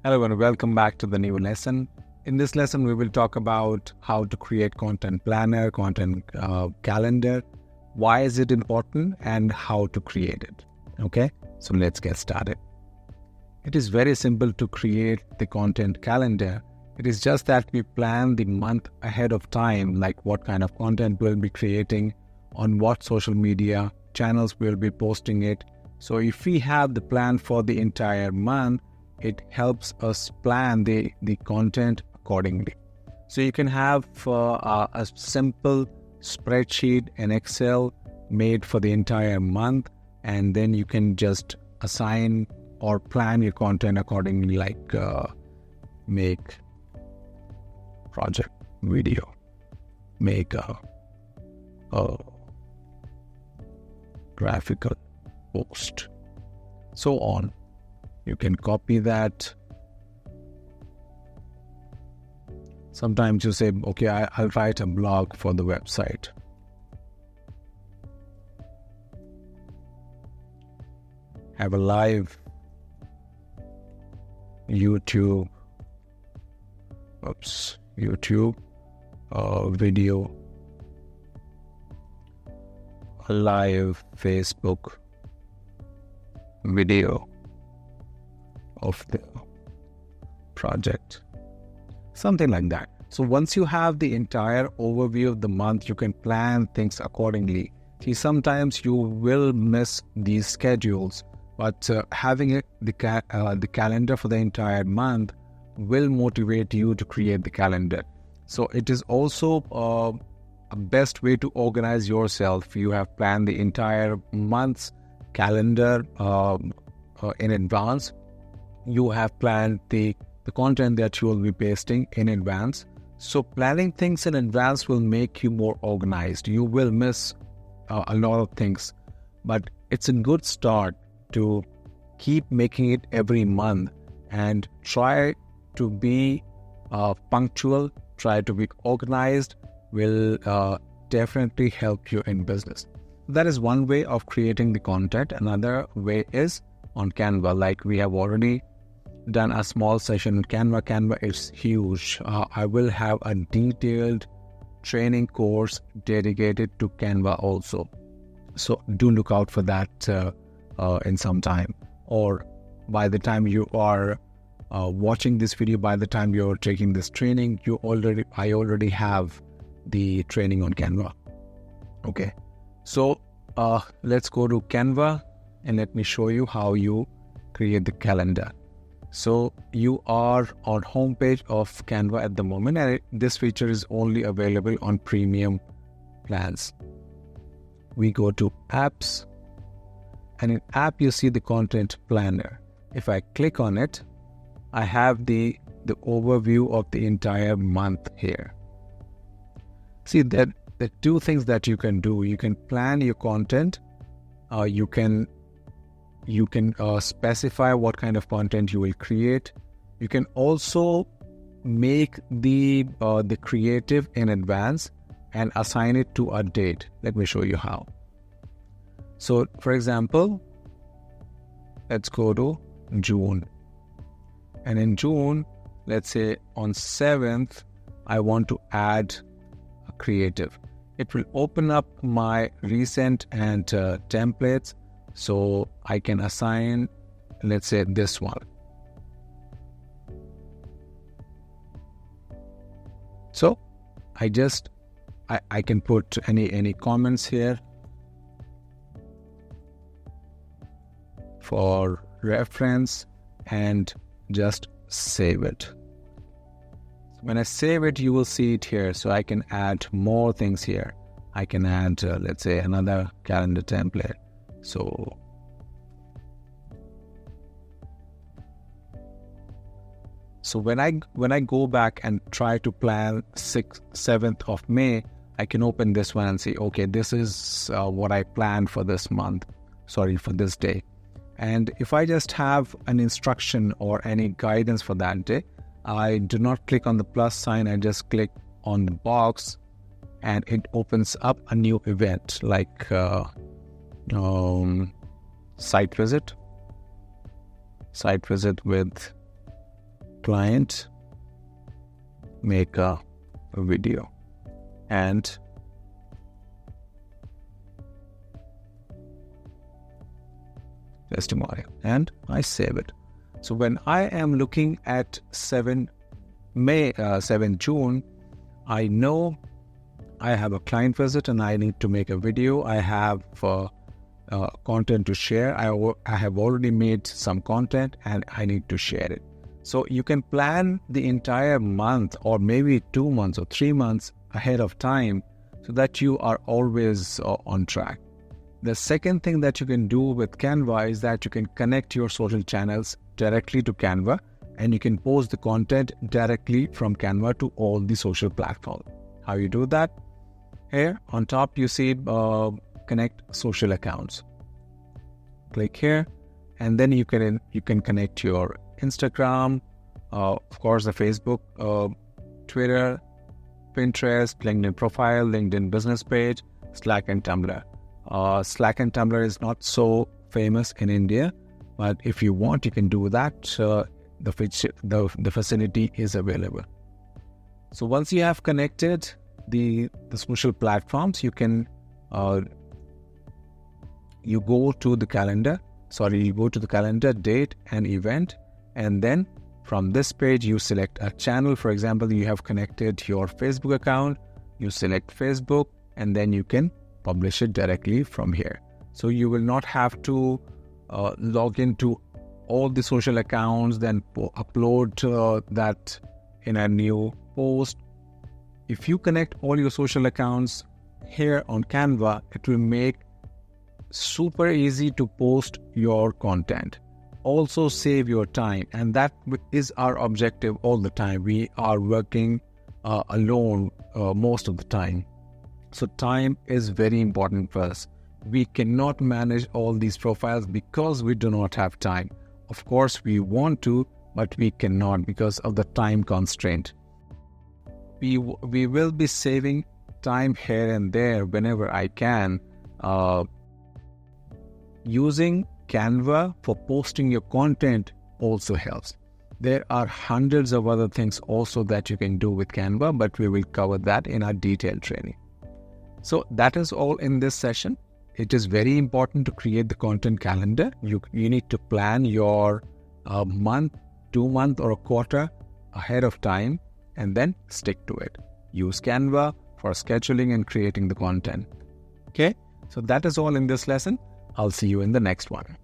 Hello and welcome back to the new lesson. In this lesson, we will talk about how to create content planner, content calendar, why is it important, and how to create it. Okay, so let's get started. It is very simple to create the content calendar. It is just that we plan the month ahead of time, like what kind of content we'll be creating, on what social media channels we'll be posting it. So if we have the plan for the entire month, it helps us plan the content accordingly. So you can have a simple spreadsheet in Excel made for the entire month, and then you can just assign or plan your content accordingly, like make project video, make a graphical post, so on. You can copy that. Sometimes you say, okay, I'll write a blog for the website. Have a live YouTube video, a live Facebook video of the project, something like that. So once you have the entire overview of the month, you can plan things accordingly. See, sometimes you will miss these schedules, but having the calendar for the entire month will motivate you to create the calendar. So it is also a best way to organize yourself. You have planned the entire month's calendar in advance. You have planned the content that you will be pasting in advance. So planning things in advance will make you more organized. You will miss a lot of things, but it's a good start to keep making it every month and try to be punctual, try to be organized, will definitely help you in business. That is one way of creating the content. Another way is on Canva. Like we have already done a small session on Canva. Canva is huge. I will have a detailed training course dedicated to Canva also. So do look out for that in some time. Or by the time you are watching this video, by the time you're taking this training, I already have the training on Canva. Okay. So let's go to Canva and let me show you how you create the calendar. So you are on homepage of Canva at the moment, and this feature is only available on premium plans. We go to apps, and in app you see the content planner. If I click on it, I have the overview of the entire month here. See that the two things that you can do. You can plan your content. You can specify what kind of content you will create. You can also make the creative in advance and assign it to a date. Let me show you how. So for example, let's go to June. And in June, let's say on 7th, I want to add a creative. It will open up my recent and templates. So I can assign, let's say, this one. So I can put any comments here for reference and just save it. When I save it, you will see it here. So I can add more things here. I can add, let's say, another calendar template. So when I go back and try to plan 7th of May, I can open this one and say, okay, this is what I planned for this month, for this day. And if I just have an instruction or any guidance for that day, I do not click on the plus sign, I just click on the box and it opens up a new event like site visit with client make a video and testimonial, and I save it. So when I am looking at 7 June, I know I have a client visit and I need to make a video. I have content to share. I have already made some content and I need to share it. So you can plan the entire month or maybe 2 months or 3 months ahead of time so that you are always on track. The second thing that you can do with Canva is that you can connect your social channels directly to Canva, and you can post the content directly from Canva to all the social platforms. How you do that? Here on top you see connect social accounts. Click here, and then you can connect your Instagram, of course the Facebook, Twitter, Pinterest, LinkedIn profile, LinkedIn business page, Slack and Tumblr. Slack and Tumblr is not so famous in India, but if you want, you can do that. The facility is available. So once you have connected the social platforms, you can you go to the calendar, date and event, and then from this page you select a channel. For example, you have connected your Facebook account, you select Facebook, and then you can publish it directly from here. So you will not have to log into all the social accounts, then upload that in a new post. If you connect all your social accounts here on Canva, it will make super easy to post your content. Also save your time, and that is our objective all the time. We are working alone most of the time. So time is very important for us. We cannot manage all these profiles because we do not have time. Of course, we want to, but we cannot because of the time constraint. We will be saving time here and there whenever I can. Using Canva for posting your content also helps. There are hundreds of other things also that you can do with Canva, but we will cover that in our detailed training. So that is all in this session. It is very important to create the content calendar. You need to plan your month, 2 month or a quarter ahead of time, and then stick to it. Use Canva for scheduling and creating the content. Okay, so that is all in this lesson. I'll see you in the next one.